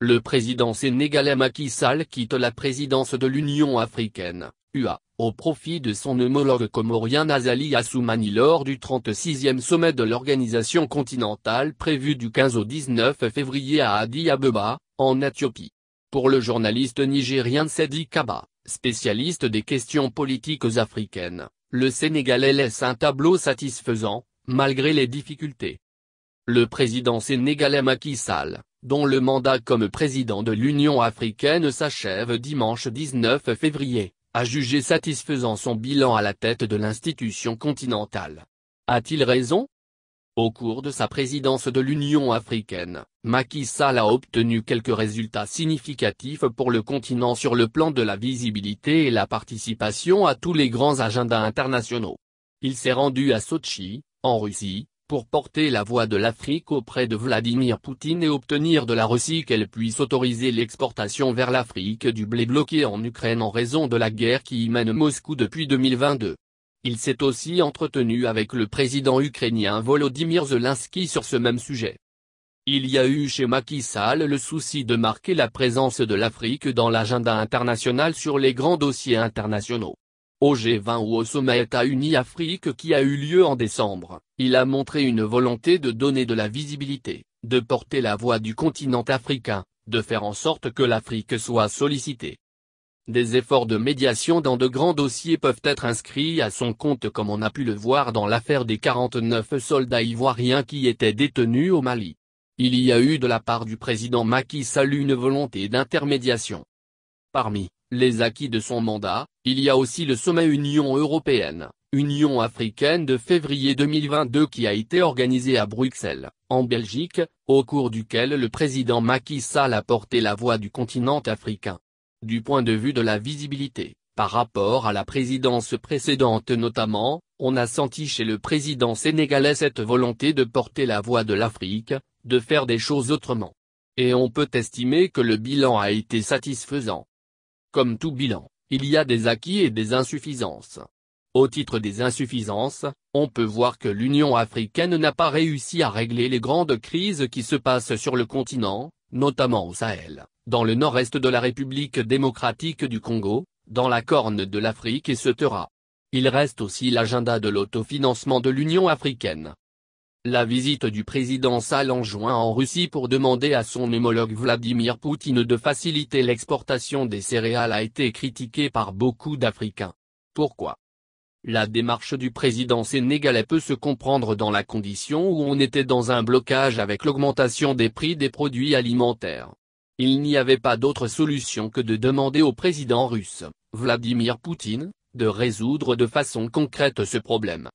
Le président sénégalais Macky Sall quitte la présidence de l'Union africaine, UA, au profit de son homologue comorien Azali Assoumani lors du 36e sommet de l'organisation continentale prévu du 15 au 19 février à Addis Abeba, en Éthiopie. Pour le journaliste nigérien Sedi Kaba, spécialiste des questions politiques africaines, le Sénégalais laisse un tableau satisfaisant, malgré les difficultés. Le président sénégalais Macky Sall, dont le mandat comme président de l'Union africaine s'achève dimanche 19 février, a jugé satisfaisant son bilan à la tête de l'institution continentale. A-t-il raison? Au cours de sa présidence de l'Union africaine, Macky Sall a obtenu quelques résultats significatifs pour le continent sur le plan de la visibilité et la participation à tous les grands agendas internationaux. Il s'est rendu à Sotchi, en Russie, pour porter la voix de l'Afrique auprès de Vladimir Poutine et obtenir de la Russie qu'elle puisse autoriser l'exportation vers l'Afrique du blé bloqué en Ukraine en raison de la guerre qui y mène Moscou depuis 2022. Il s'est aussi entretenu avec le président ukrainien Volodymyr Zelensky sur ce même sujet. Il y a eu chez Macky Sall le souci de marquer la présence de l'Afrique dans l'agenda international sur les grands dossiers internationaux. Au G20 ou au sommet États-Unis-Afrique qui a eu lieu en décembre, il a montré une volonté de donner de la visibilité, de porter la voix du continent africain, de faire en sorte que l'Afrique soit sollicitée. Des efforts de médiation dans de grands dossiers peuvent être inscrits à son compte comme on a pu le voir dans l'affaire des 49 soldats ivoiriens qui étaient détenus au Mali. Il y a eu de la part du président Macky Sall une volonté d'intermédiation. Parmi les acquis de son mandat, il y a aussi le sommet Union européenne, Union africaine de février 2022 qui a été organisé à Bruxelles, en Belgique, au cours duquel le président Macky Sall a porté la voix du continent africain. Du point de vue de la visibilité, par rapport à la présidence précédente notamment, on a senti chez le président sénégalais cette volonté de porter la voix de l'Afrique, de faire des choses autrement. Et on peut estimer que le bilan a été satisfaisant. Comme tout bilan, il y a des acquis et des insuffisances. Au titre des insuffisances, on peut voir que l'Union africaine n'a pas réussi à régler les grandes crises qui se passent sur le continent, notamment au Sahel, dans le nord-est de la République démocratique du Congo, dans la Corne de l'Afrique et etc. Il reste aussi l'agenda de l'autofinancement de l'Union africaine. La visite du président Sall en juin en Russie pour demander à son homologue Vladimir Poutine de faciliter l'exportation des céréales a été critiquée par beaucoup d'Africains. Pourquoi? La démarche du président sénégalais peut se comprendre dans la condition où on était dans un blocage avec l'augmentation des prix des produits alimentaires. Il n'y avait pas d'autre solution que de demander au président russe, Vladimir Poutine, de résoudre de façon concrète ce problème.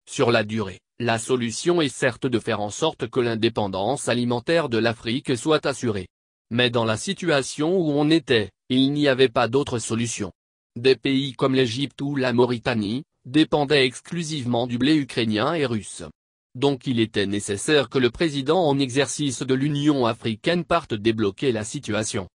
Sur la durée, la solution est certes de faire en sorte que l'indépendance alimentaire de l'Afrique soit assurée. Mais dans la situation où on était, il n'y avait pas d'autre solution. Des pays comme l'Égypte ou la Mauritanie, dépendaient exclusivement du blé ukrainien et russe. Donc il était nécessaire que le président en exercice de l'Union africaine parte débloquer la situation.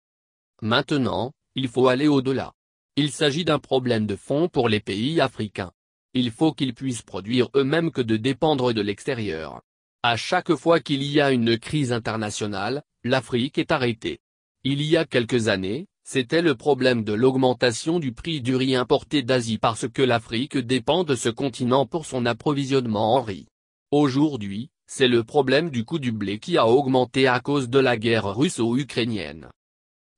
Maintenant, il faut aller au-delà. Il s'agit d'un problème de fond pour les pays africains. Il faut qu'ils puissent produire eux-mêmes que de dépendre de l'extérieur. À chaque fois qu'il y a une crise internationale, l'Afrique est arrêtée. Il y a quelques années, c'était le problème de l'augmentation du prix du riz importé d'Asie parce que l'Afrique dépend de ce continent pour son approvisionnement en riz. Aujourd'hui, c'est le problème du coût du blé qui a augmenté à cause de la guerre russo-ukrainienne.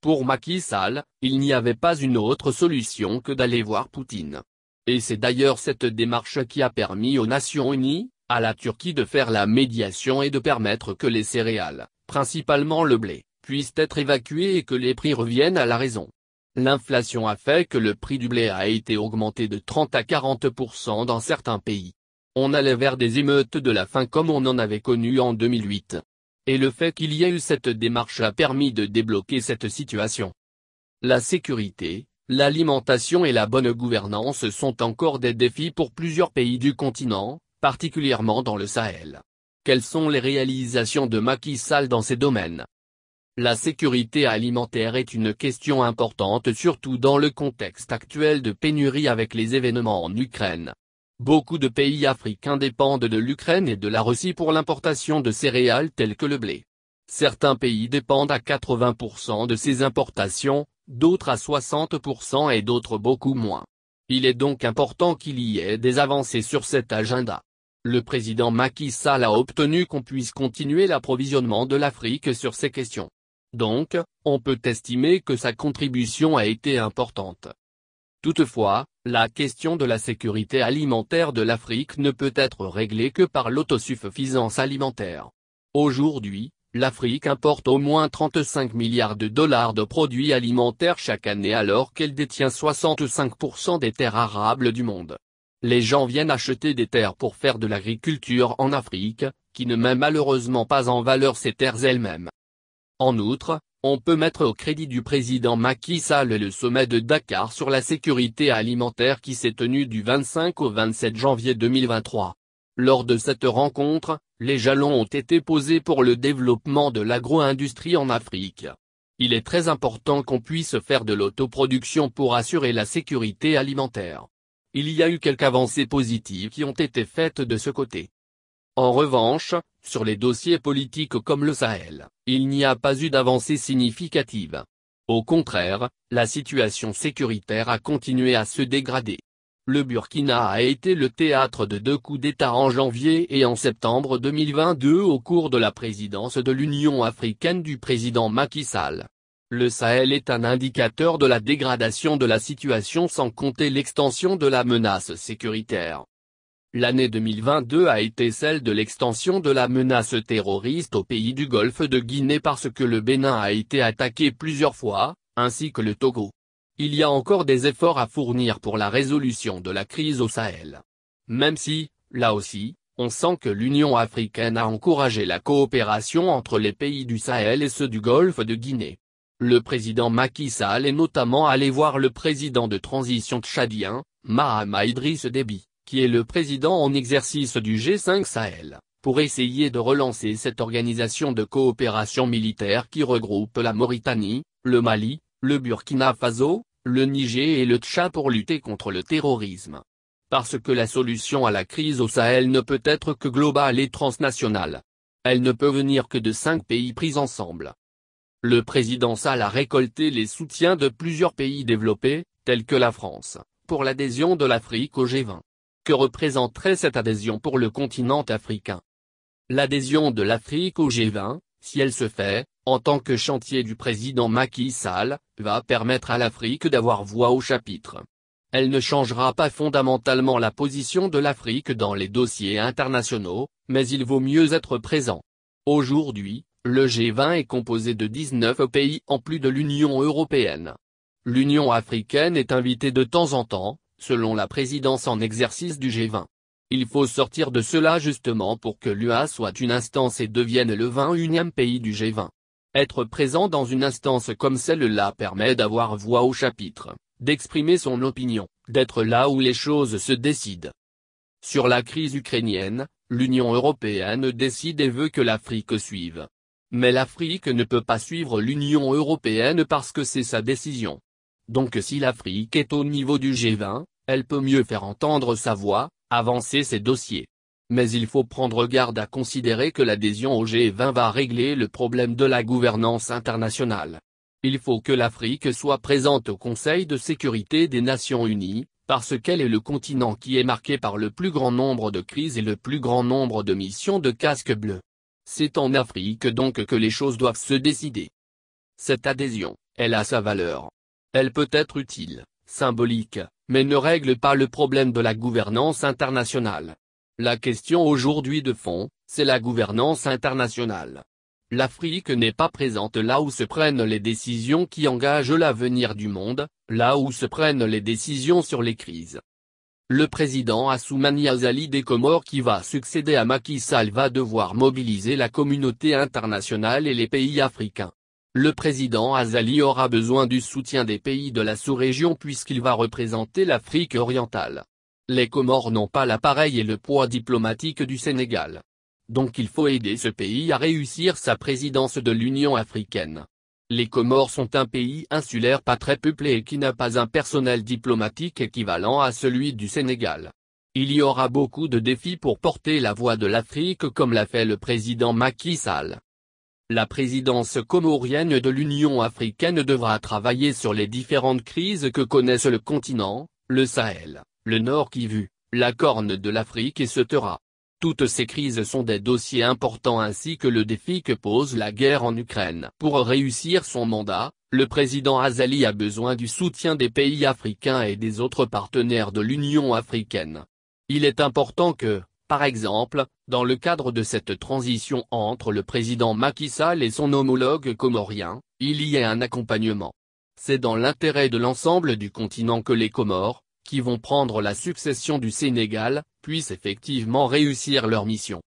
Pour Macky Sall, il n'y avait pas une autre solution que d'aller voir Poutine. Et c'est d'ailleurs cette démarche qui a permis aux Nations Unies, à la Turquie de faire la médiation et de permettre que les céréales, principalement le blé, puissent être évacuées et que les prix reviennent à la raison. L'inflation a fait que le prix du blé a été augmenté de 30 à 40% dans certains pays. On allait vers des émeutes de la faim comme on en avait connu en 2008. Et le fait qu'il y ait eu cette démarche a permis de débloquer cette situation. La sécurité, l'alimentation et la bonne gouvernance sont encore des défis pour plusieurs pays du continent, particulièrement dans le Sahel. Quelles sont les réalisations de Macky Sall dans ces domaines? La sécurité alimentaire est une question importante surtout dans le contexte actuel de pénurie avec les événements en Ukraine. Beaucoup de pays africains dépendent de l'Ukraine et de la Russie pour l'importation de céréales telles que le blé. Certains pays dépendent à 80% de ces importations, d'autres à 60% et d'autres beaucoup moins. Il est donc important qu'il y ait des avancées sur cet agenda. Le président Macky Sall a obtenu qu'on puisse continuer l'approvisionnement de l'Afrique sur ces questions. Donc, on peut estimer que sa contribution a été importante. Toutefois, la question de la sécurité alimentaire de l'Afrique ne peut être réglée que par l'autosuffisance alimentaire. Aujourd'hui, l'Afrique importe au moins 35 milliards de dollars de produits alimentaires chaque année alors qu'elle détient 65% des terres arables du monde. Les gens viennent acheter des terres pour faire de l'agriculture en Afrique, qui ne met malheureusement pas en valeur ces terres elles-mêmes. En outre, on peut mettre au crédit du président Macky Sall le sommet de Dakar sur la sécurité alimentaire qui s'est tenu du 25 au 27 janvier 2023. Lors de cette rencontre, les jalons ont été posés pour le développement de l'agro-industrie en Afrique. Il est très important qu'on puisse faire de l'autoproduction pour assurer la sécurité alimentaire. Il y a eu quelques avancées positives qui ont été faites de ce côté. En revanche, sur les dossiers politiques comme le Sahel, il n'y a pas eu d'avancée significative. Au contraire, la situation sécuritaire a continué à se dégrader. Le Burkina a été le théâtre de 2 coups d'État en janvier et en septembre 2022 au cours de la présidence de l'Union africaine du président Macky Sall. Le Sahel est un indicateur de la dégradation de la situation sans compter l'extension de la menace sécuritaire. L'année 2022 a été celle de l'extension de la menace terroriste au pays du Golfe de Guinée parce que le Bénin a été attaqué plusieurs fois, ainsi que le Togo. Il y a encore des efforts à fournir pour la résolution de la crise au Sahel. Même si, là aussi, on sent que l'Union africaine a encouragé la coopération entre les pays du Sahel et ceux du Golfe de Guinée. Le président Macky Sall est notamment allé voir le président de transition tchadien, Mahama Idriss Déby, qui est le président en exercice du G5 Sahel, pour essayer de relancer cette organisation de coopération militaire qui regroupe la Mauritanie, le Mali, le Burkina Faso, le Niger et le Tchad pour lutter contre le terrorisme. Parce que la solution à la crise au Sahel ne peut être que globale et transnationale. Elle ne peut venir que de 5 pays pris ensemble. Le président Sall a récolté les soutiens de plusieurs pays développés, tels que la France, pour l'adhésion de l'Afrique au G20. Que représenterait cette adhésion pour le continent africain? L'adhésion de l'Afrique au G20, si elle se fait, en tant que chantier du président Macky Sall, va permettre à l'Afrique d'avoir voix au chapitre. Elle ne changera pas fondamentalement la position de l'Afrique dans les dossiers internationaux, mais il vaut mieux être présent. Aujourd'hui, le G20 est composé de 19 pays en plus de l'Union européenne. L'Union africaine est invitée de temps en temps, selon la présidence en exercice du G20. Il faut sortir de cela justement pour que l'UA soit une instance et devienne le 21e pays du G20. Être présent dans une instance comme celle-là permet d'avoir voix au chapitre, d'exprimer son opinion, d'être là où les choses se décident. Sur la crise ukrainienne, l'Union européenne décide et veut que l'Afrique suive. Mais l'Afrique ne peut pas suivre l'Union européenne parce que c'est sa décision. Donc si l'Afrique est au niveau du G20, elle peut mieux faire entendre sa voix, avancer ses dossiers. Mais il faut prendre garde à considérer que l'adhésion au G20 va régler le problème de la gouvernance internationale. Il faut que l'Afrique soit présente au Conseil de sécurité des Nations Unies, parce qu'elle est le continent qui est marqué par le plus grand nombre de crises et le plus grand nombre de missions de casques bleus. C'est en Afrique donc que les choses doivent se décider. Cette adhésion, elle a sa valeur. Elle peut être utile, symbolique, mais ne règle pas le problème de la gouvernance internationale. La question aujourd'hui de fond, c'est la gouvernance internationale. L'Afrique n'est pas présente là où se prennent les décisions qui engagent l'avenir du monde, là où se prennent les décisions sur les crises. Le président Assoumani Azali des Comores qui va succéder à Macky Sall va devoir mobiliser la communauté internationale et les pays africains. Le président Azali aura besoin du soutien des pays de la sous-région puisqu'il va représenter l'Afrique orientale. Les Comores n'ont pas l'appareil et le poids diplomatique du Sénégal. Donc il faut aider ce pays à réussir sa présidence de l'Union africaine. Les Comores sont un pays insulaire pas très peuplé et qui n'a pas un personnel diplomatique équivalent à celui du Sénégal. Il y aura beaucoup de défis pour porter la voix de l'Afrique comme l'a fait le président Macky Sall. La présidence comorienne de l'Union africaine devra travailler sur les différentes crises que connaissent le continent, le Sahel, le Nord Kivu, la Corne de l'Afrique et Cetera. Toutes ces crises sont des dossiers importants ainsi que le défi que pose la guerre en Ukraine. Pour réussir son mandat, le président Azali a besoin du soutien des pays africains et des autres partenaires de l'Union africaine. Il est important que, par exemple, dans le cadre de cette transition entre le président Macky Sall et son homologue comorien, il y ait un accompagnement. C'est dans l'intérêt de l'ensemble du continent que les Comores, qui vont prendre la succession du Sénégal, puissent effectivement réussir leur mission.